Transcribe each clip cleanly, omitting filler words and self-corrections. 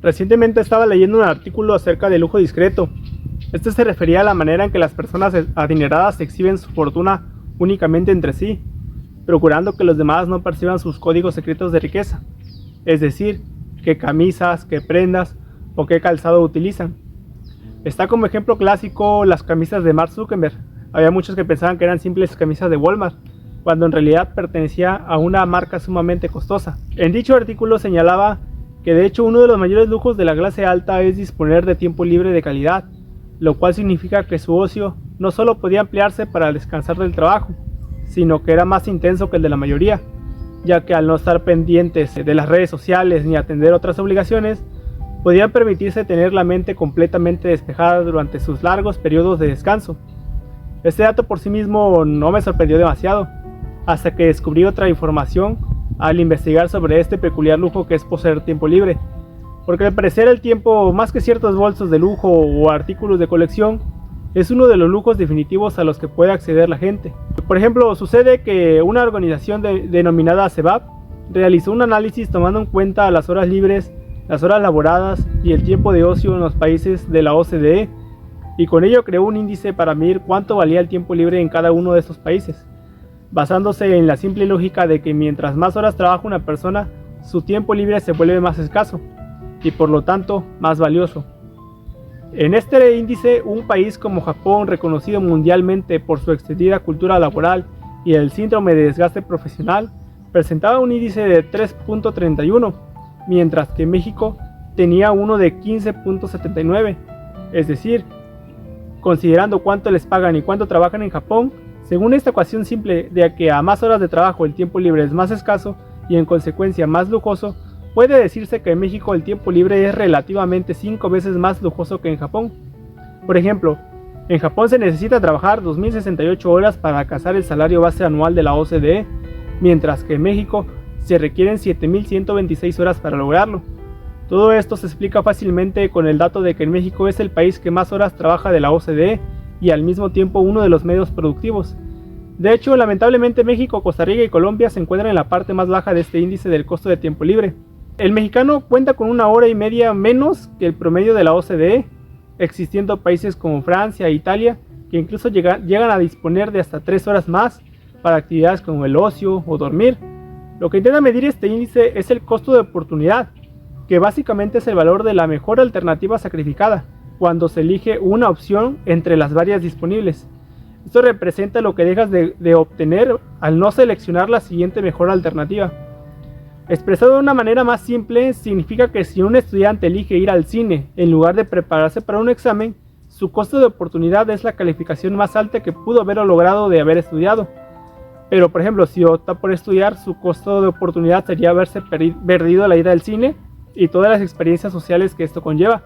Recientemente estaba leyendo un artículo acerca del lujo discreto. Este se refería a la manera en que las personas adineradas exhiben su fortuna únicamente entre sí, procurando que los demás no perciban sus códigos secretos de riqueza, es decir, qué camisas, qué prendas o qué calzado utilizan. Está como ejemplo clásico las camisas de Mark Zuckerberg. Había muchos que pensaban que eran simples camisas de Walmart, cuando en realidad pertenecía a una marca sumamente costosa. En dicho artículo señalaba que de hecho uno de los mayores lujos de la clase alta es disponer de tiempo libre de calidad, lo cual significa que su ocio no solo podía ampliarse para descansar del trabajo, sino que era más intenso que el de la mayoría, ya que al no estar pendientes de las redes sociales ni atender otras obligaciones, podían permitirse tener la mente completamente despejada durante sus largos periodos de descanso. Este dato por sí mismo no me sorprendió demasiado, hasta que descubrí otra información al investigar sobre este peculiar lujo que es poseer tiempo libre, porque al parecer el tiempo, más que ciertos bolsos de lujo o artículos de colección, es uno de los lujos definitivos a los que puede acceder la gente. Por ejemplo, sucede que una organización denominada CEBAP realizó un análisis tomando en cuenta las horas libres, las horas laboradas y el tiempo de ocio en los países de la OCDE, y con ello creó un índice para medir cuánto valía el tiempo libre en cada uno de estos países, basándose en la simple lógica de que mientras más horas trabaja una persona, su tiempo libre se vuelve más escaso y por lo tanto más valioso. En este índice, un país como Japón, reconocido mundialmente por su extendida cultura laboral y el síndrome de desgaste profesional, presentaba un índice de 3.31, mientras que México tenía uno de 15.79. Es decir, considerando cuánto les pagan y cuánto trabajan en Japón, según esta ecuación simple de que a más horas de trabajo el tiempo libre es más escaso y en consecuencia más lujoso, puede decirse que en México el tiempo libre es relativamente 5 veces más lujoso que en Japón. Por ejemplo, en Japón se necesita trabajar 2068 horas para alcanzar el salario base anual de la OCDE, mientras que en México se requieren 7126 horas para lograrlo. Todo esto se explica fácilmente con el dato de que en México es el país que más horas trabaja de la OCDE y al mismo tiempo uno de los medios productivos. De hecho, lamentablemente México, Costa Rica y Colombia se encuentran en la parte más baja de este índice del costo de tiempo libre. El mexicano cuenta con 1 hora y media menos que el promedio de la OCDE, existiendo países como Francia e Italia que incluso llegan a disponer de hasta 3 horas más para actividades como el ocio o dormir. Lo que intenta medir este índice es el costo de oportunidad, que básicamente es el valor de la mejor alternativa sacrificada cuando se elige una opción entre las varias disponibles. Esto representa lo que dejas de obtener al no seleccionar la siguiente mejor alternativa. Expresado de una manera más simple, significa que si un estudiante elige ir al cine en lugar de prepararse para un examen, su costo de oportunidad es la calificación más alta que pudo haber logrado de haber estudiado. Pero por ejemplo, si opta por estudiar, su costo de oportunidad sería haberse perdido la ida al cine y todas las experiencias sociales que esto conlleva.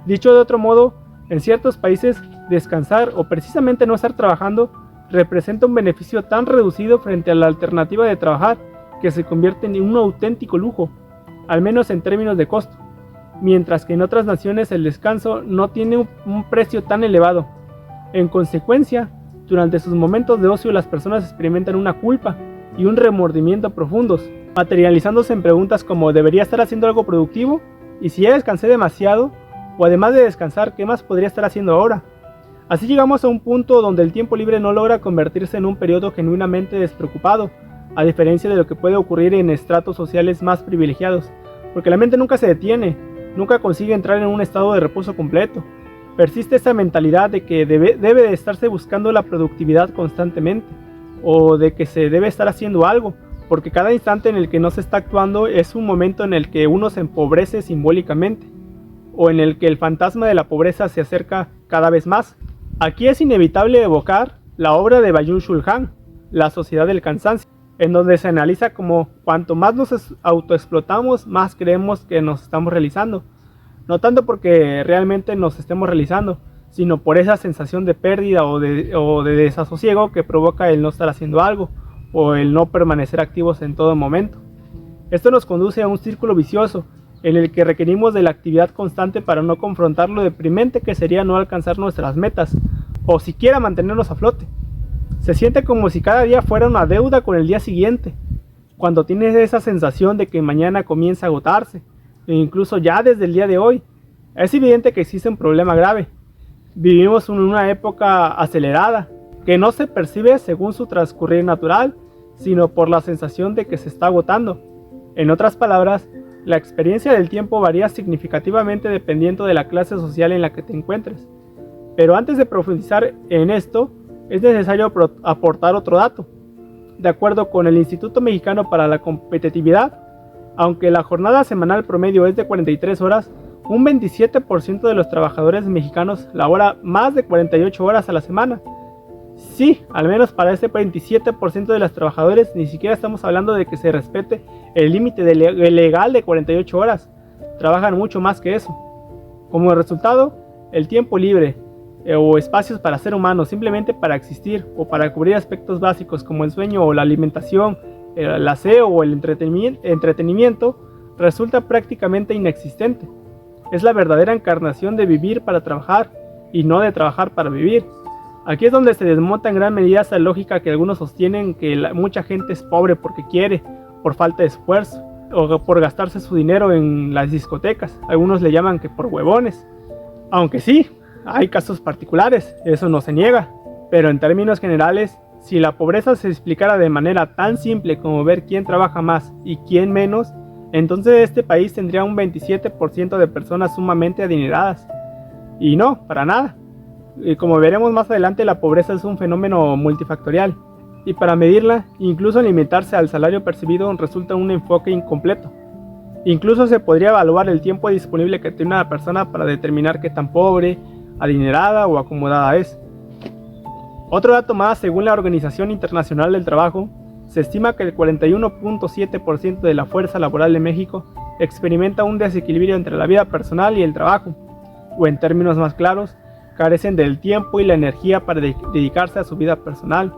Dicho de otro modo, en ciertos países, descansar o precisamente no estar trabajando representa un beneficio tan reducido frente a la alternativa de trabajar que se convierte en un auténtico lujo, al menos en términos de costo, mientras que en otras naciones el descanso no tiene un precio tan elevado. En consecuencia, durante sus momentos de ocio las personas experimentan una culpa y un remordimiento profundos, materializándose en preguntas como ¿debería estar haciendo algo productivo? Y si ya descansé demasiado, o además de descansar, ¿qué más podría estar haciendo ahora? Así llegamos a un punto donde el tiempo libre no logra convertirse en un periodo genuinamente despreocupado, a diferencia de lo que puede ocurrir en estratos sociales más privilegiados, porque la mente nunca se detiene, nunca consigue entrar en un estado de reposo completo. Persiste esa mentalidad de que debe de estarse buscando la productividad constantemente, o de que se debe estar haciendo algo, porque cada instante en el que no se está actuando es un momento en el que uno se empobrece simbólicamente, o en el que el fantasma de la pobreza se acerca cada vez más. Aquí es inevitable evocar la obra de Byung-Chul Han, La sociedad del cansancio, en donde se analiza como cuanto más nos autoexplotamos, más creemos que nos estamos realizando. No tanto porque realmente nos estemos realizando, sino por esa sensación de pérdida o de desasosiego que provoca el no estar haciendo algo, o el no permanecer activos en todo momento. Esto nos conduce a un círculo vicioso, en el que requerimos de la actividad constante para no confrontar lo deprimente que sería no alcanzar nuestras metas, o siquiera mantenernos a flote. Se siente como si cada día fuera una deuda con el día siguiente, cuando tienes esa sensación de que mañana comienza a agotarse, e incluso ya desde el día de hoy. Es evidente que existe un problema grave. Vivimos en una época acelerada, que no se percibe según su transcurrir natural, sino por la sensación de que se está agotando. En otras palabras, la experiencia del tiempo varía significativamente dependiendo de la clase social en la que te encuentres. Pero antes de profundizar en esto, es necesario aportar otro dato. De acuerdo con el Instituto Mexicano para la Competitividad, aunque la jornada semanal promedio es de 43 horas, un 27% de los trabajadores mexicanos labora más de 48 horas a la semana. Sí, al menos para ese 27% de los trabajadores ni siquiera estamos hablando de que se respete el límite legal de 48 horas. Trabajan mucho más que eso. Como resultado, el tiempo libre o espacios para ser humano simplemente para existir o para cubrir aspectos básicos como el sueño o la alimentación, el aseo o el entretenimiento resulta prácticamente inexistente. Es la verdadera encarnación de vivir para trabajar y no de trabajar para vivir. Aquí es donde se desmonta en gran medida esa lógica que algunos sostienen que mucha gente es pobre porque quiere, por falta de esfuerzo, o por gastarse su dinero en las discotecas. Algunos le llaman que por huevones. Aunque sí, hay casos particulares, eso no se niega. Pero en términos generales, si la pobreza se explicara de manera tan simple como ver quién trabaja más y quién menos, entonces este país tendría un 27% de personas sumamente adineradas. Y no, para nada. Y como veremos más adelante, la pobreza es un fenómeno multifactorial. Y para medirla, incluso limitarse al salario percibido resulta un enfoque incompleto. Incluso se podría evaluar el tiempo disponible que tiene una persona para determinar qué tan pobre, adinerada o acomodada es. Otro dato más, según la Organización Internacional del Trabajo, se estima que el 41.7% de la fuerza laboral de México experimenta un desequilibrio entre la vida personal y el trabajo, o en términos más claros, carecen del tiempo y la energía para dedicarse a su vida personal.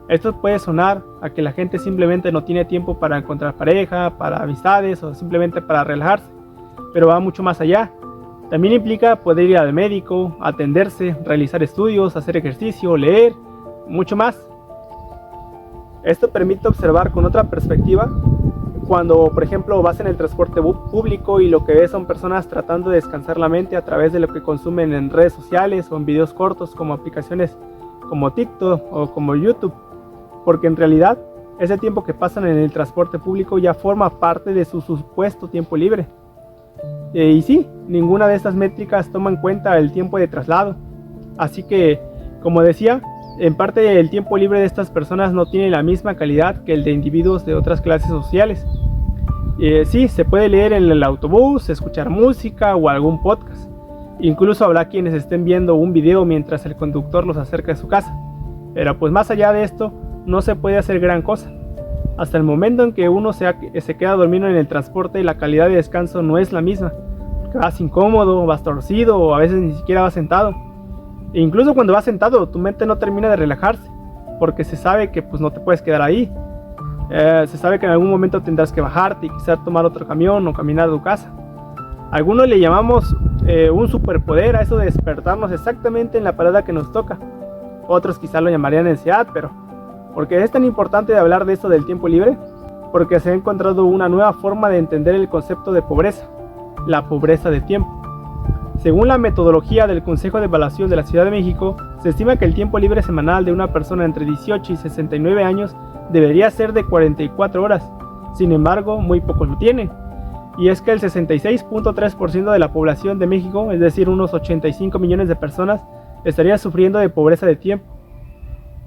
Esto puede sonar a que la gente simplemente no tiene tiempo para encontrar pareja, para amistades o simplemente para relajarse, pero va mucho más allá. También implica poder ir al médico, atenderse, realizar estudios, hacer ejercicio, leer, mucho más. Esto permite observar con otra perspectiva cuando, por ejemplo, vas en el transporte público y lo que ves son personas tratando de descansar la mente a través de lo que consumen en redes sociales o en videos cortos como aplicaciones como TikTok o como YouTube, porque en realidad ese tiempo que pasan en el transporte público ya forma parte de su supuesto tiempo libre. Y sí, ninguna de estas métricas toma en cuenta el tiempo de traslado, así que, como decía, en parte el tiempo libre de estas personas no tiene la misma calidad que el de individuos de otras clases sociales. Sí, se puede leer en el autobús, escuchar música o algún podcast. Incluso habrá quienes estén viendo un video mientras el conductor los acerca a su casa. Pero pues más allá de esto, no se puede hacer gran cosa. Hasta el momento en que uno se queda dormido en el transporte, la calidad de descanso no es la misma. Porque vas incómodo, vas torcido o a veces ni siquiera vas sentado. E incluso cuando vas sentado, tu mente no termina de relajarse, porque se sabe que pues no te puedes quedar ahí. Se sabe que en algún momento tendrás que bajarte y quizás tomar otro camión o caminar a tu casa. Algunos le llamamos un superpoder a eso de despertarnos exactamente en la parada que nos toca. Otros quizás lo llamarían ansiedad, pero ¿por qué es tan importante hablar de esto del tiempo libre? Porque se ha encontrado una nueva forma de entender el concepto de pobreza, la pobreza de tiempo. Según la metodología del Consejo de Evaluación de la Ciudad de México, se estima que el tiempo libre semanal de una persona entre 18 y 69 años debería ser de 44 horas. Sin embargo, muy pocos lo tienen. Y es que el 66.3% de la población de México, es decir, unos 85 millones de personas, estaría sufriendo de pobreza de tiempo.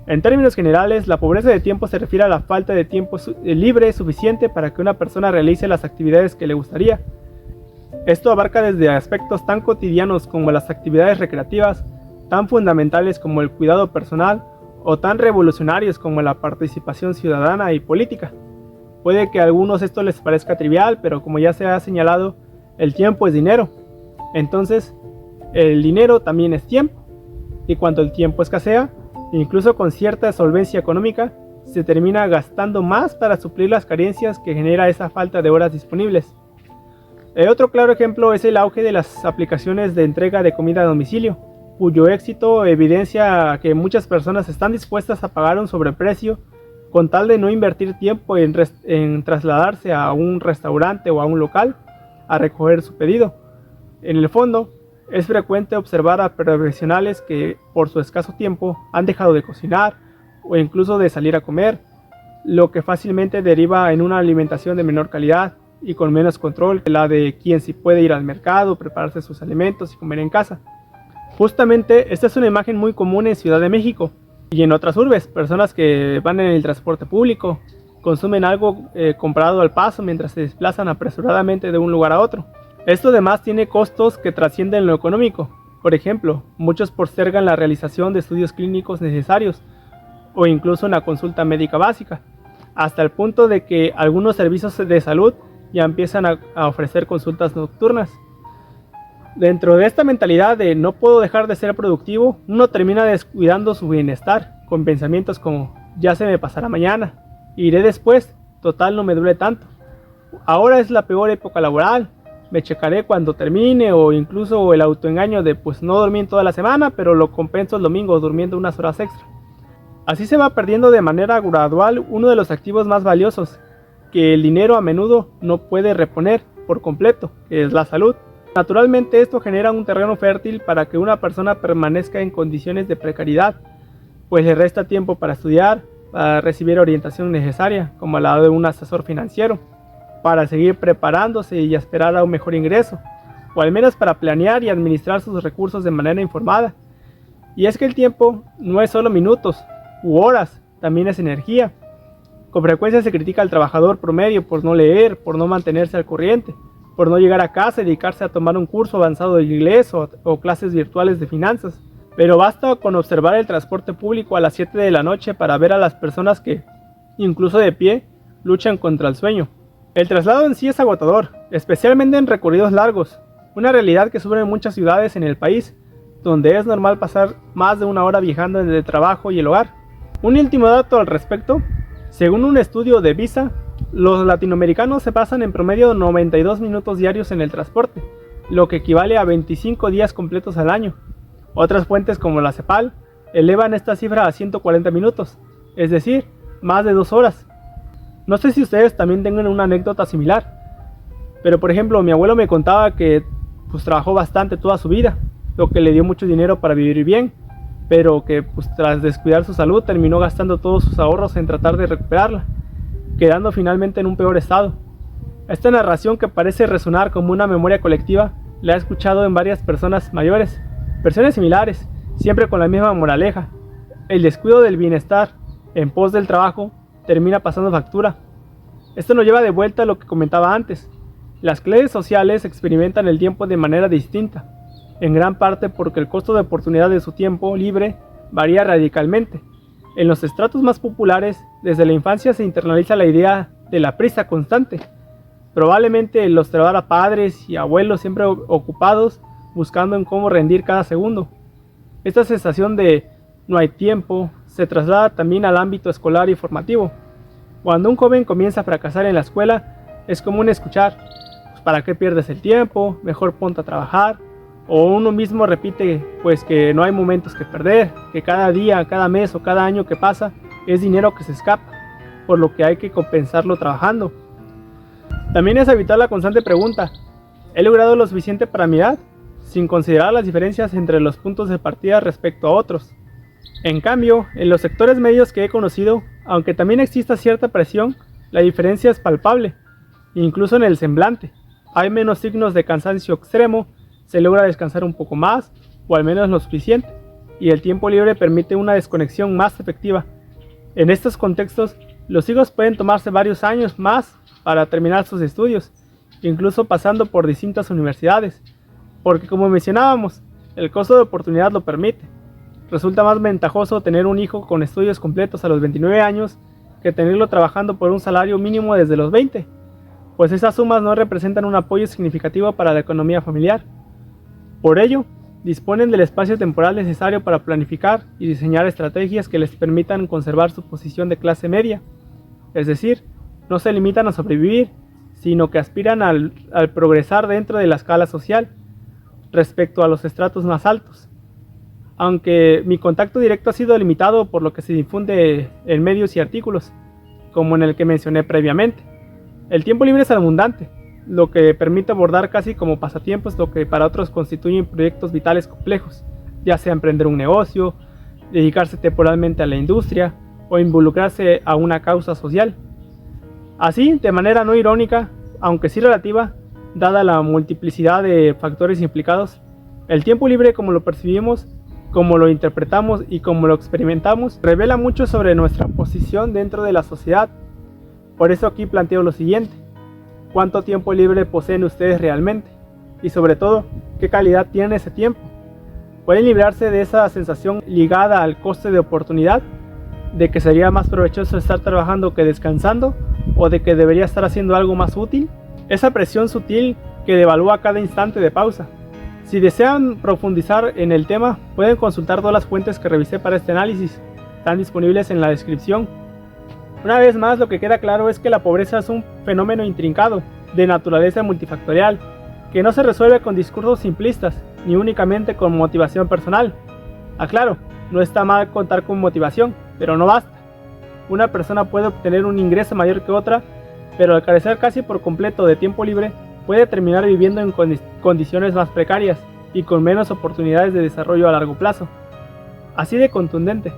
En términos generales, la pobreza de tiempo se refiere a la falta de tiempo libre suficiente para que una persona realice las actividades que le gustaría. Esto abarca desde aspectos tan cotidianos como las actividades recreativas, tan fundamentales como el cuidado personal o tan revolucionarios como la participación ciudadana y política. Puede que a algunos esto les parezca trivial, pero como ya se ha señalado, el tiempo es dinero. Entonces, el dinero también es tiempo. Y cuando el tiempo escasea, incluso con cierta solvencia económica, se termina gastando más para suplir las carencias que genera esa falta de horas disponibles. Otro claro ejemplo es el auge de las aplicaciones de entrega de comida a domicilio, cuyo éxito evidencia que muchas personas están dispuestas a pagar un sobreprecio con tal de no invertir tiempo en trasladarse a un restaurante o a un local, a recoger su pedido. En el fondo, es frecuente observar a profesionales que por su escaso tiempo han dejado de cocinar o incluso de salir a comer, lo que fácilmente deriva en una alimentación de menor calidad y con menos control que la de quien sí puede ir al mercado, prepararse sus alimentos y comer en casa. Justamente esta es una imagen muy común en Ciudad de México y en otras urbes. Personas que van en el transporte público consumen algo comprado al paso mientras se desplazan apresuradamente de un lugar a otro. Esto además tiene costos que trascienden lo económico. Por ejemplo, muchos postergan la realización de estudios clínicos necesarios o incluso una consulta médica básica, hasta el punto de que algunos servicios de salud ya empiezan a ofrecer consultas nocturnas. Dentro de esta mentalidad de no puedo dejar de ser productivo, uno termina descuidando su bienestar con pensamientos como ya se me pasará mañana, iré después, total no me duele tanto, ahora es la peor época laboral, me checaré cuando termine, o incluso el autoengaño de pues no dormí en toda la semana, pero lo compenso el domingo durmiendo unas horas extra. Así se va perdiendo de manera gradual uno de los activos más valiosos, que el dinero a menudo no puede reponer por completo, que es la salud. Naturalmente esto genera un terreno fértil para que una persona permanezca en condiciones de precariedad, pues le resta tiempo para estudiar, para recibir orientación necesaria, como al lado de un asesor financiero, para seguir preparándose y esperar a un mejor ingreso, o al menos para planear y administrar sus recursos de manera informada. Y es que el tiempo no es solo minutos u horas, también es energía. Con frecuencia se critica al trabajador promedio por no leer, por no mantenerse al corriente, por no llegar a casa y dedicarse a tomar un curso avanzado de inglés o clases virtuales de finanzas. Pero basta con observar el transporte público a las 7 de la noche para ver a las personas que, incluso de pie, luchan contra el sueño. El traslado en sí es agotador, especialmente en recorridos largos, una realidad que sufren muchas ciudades en el país, donde es normal pasar más de una hora viajando entre el trabajo y el hogar. Un último dato al respecto: según un estudio de Visa, los latinoamericanos se pasan en promedio 92 minutos diarios en el transporte, lo que equivale a 25 días completos al año. Otras fuentes como la CEPAL elevan esta cifra a 140 minutos, es decir, más de 2 horas. No sé si ustedes también tengan una anécdota similar, pero por ejemplo mi abuelo me contaba que trabajó bastante toda su vida, lo que le dio mucho dinero para vivir bien, pero que tras descuidar su salud terminó gastando todos sus ahorros en tratar de recuperarla, quedando finalmente en un peor estado. Esta narración, que parece resonar como una memoria colectiva, la he escuchado en varias personas mayores, versiones similares, siempre con la misma moraleja: el descuido del bienestar en pos del trabajo termina pasando factura. Esto nos lleva de vuelta a lo que comentaba antes. Las clases sociales experimentan el tiempo de manera distinta, en gran parte porque el costo de oportunidad de su tiempo libre varía radicalmente. En los estratos más populares, desde la infancia se internaliza la idea de la prisa constante. Probablemente los traerá padres y abuelos siempre ocupados buscando en cómo rendir cada segundo. Esta sensación de no hay tiempo se traslada también al ámbito escolar y formativo. Cuando un joven comienza a fracasar en la escuela, es común escuchar: ¿para qué pierdes el tiempo? Mejor ponte a trabajar. O uno mismo repite que no hay momentos que perder, que cada día, cada mes o cada año que pasa es dinero que se escapa, por lo que hay que compensarlo trabajando. También es habitual la constante pregunta: ¿he logrado lo suficiente para mi edad?, sin considerar las diferencias entre los puntos de partida respecto a otros. En cambio, en los sectores medios que he conocido, aunque también exista cierta presión, la diferencia es palpable, incluso en el semblante. Hay menos signos de cansancio extremo, se logra descansar un poco más, o al menos lo suficiente, y el tiempo libre permite una desconexión más efectiva. En estos contextos, los hijos pueden tomarse varios años más para terminar sus estudios, incluso pasando por distintas universidades, porque como mencionábamos, el costo de oportunidad lo permite. Resulta más ventajoso tener un hijo con estudios completos a los 29 años que tenerlo trabajando por un salario mínimo desde los 20, pues esas sumas no representan un apoyo significativo para la economía familiar. Por ello, disponen del espacio temporal necesario para planificar y diseñar estrategias que les permitan conservar su posición de clase media, es decir, no se limitan a sobrevivir, sino que aspiran al progresar dentro de la escala social respecto a los estratos más altos. Aunque mi contacto directo ha sido limitado por lo que se difunde en medios y artículos, como en el que mencioné previamente, el tiempo libre es abundante, lo que permite abordar casi como pasatiempos lo que para otros constituyen proyectos vitales complejos, ya sea emprender un negocio, dedicarse temporalmente a la industria o involucrarse a una causa social. Así, de manera no irónica, aunque sí relativa, dada la multiplicidad de factores implicados, el tiempo libre como lo percibimos, como lo interpretamos y como lo experimentamos, revela mucho sobre nuestra posición dentro de la sociedad. Por eso aquí planteo lo siguiente: ¿cuánto tiempo libre poseen ustedes realmente? Y sobre todo, ¿qué calidad tiene ese tiempo? ¿Pueden librarse de esa sensación ligada al coste de oportunidad? ¿De que sería más provechoso estar trabajando que descansando? ¿O de que debería estar haciendo algo más útil? Esa presión sutil que devalúa cada instante de pausa. Si desean profundizar en el tema, pueden consultar todas las fuentes que revisé para este análisis. Están disponibles en la descripción. Una vez más, lo que queda claro es que la pobreza es un fenómeno intrincado, de naturaleza multifactorial, que no se resuelve con discursos simplistas, ni únicamente con motivación personal. Aclaro, no está mal contar con motivación, pero no basta. Una persona puede obtener un ingreso mayor que otra, pero al carecer casi por completo de tiempo libre, puede terminar viviendo en condiciones más precarias y con menos oportunidades de desarrollo a largo plazo. Así de contundente.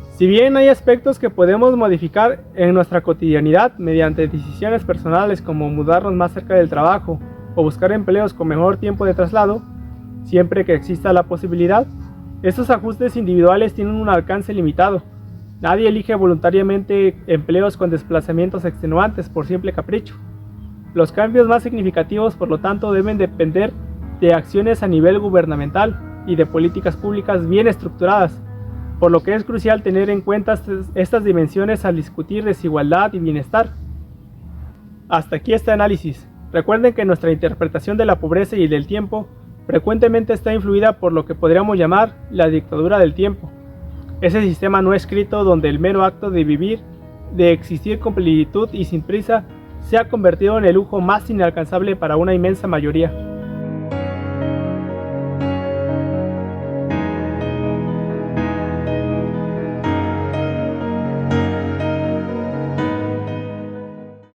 Si bien hay aspectos que podemos modificar en nuestra cotidianidad mediante decisiones personales como mudarnos más cerca del trabajo o buscar empleos con mejor tiempo de traslado, siempre que exista la posibilidad, estos ajustes individuales tienen un alcance limitado. Nadie elige voluntariamente empleos con desplazamientos extenuantes por simple capricho. Los cambios más significativos, por lo tanto, deben depender de acciones a nivel gubernamental y de políticas públicas bien estructuradas, por lo que es crucial tener en cuenta estas dimensiones al discutir desigualdad y bienestar. Hasta aquí este análisis. Recuerden que nuestra interpretación de la pobreza y del tiempo frecuentemente está influida por lo que podríamos llamar la dictadura del tiempo. Ese sistema no escrito donde el mero acto de vivir, de existir con plenitud y sin prisa, se ha convertido en el lujo más inalcanzable para una inmensa mayoría.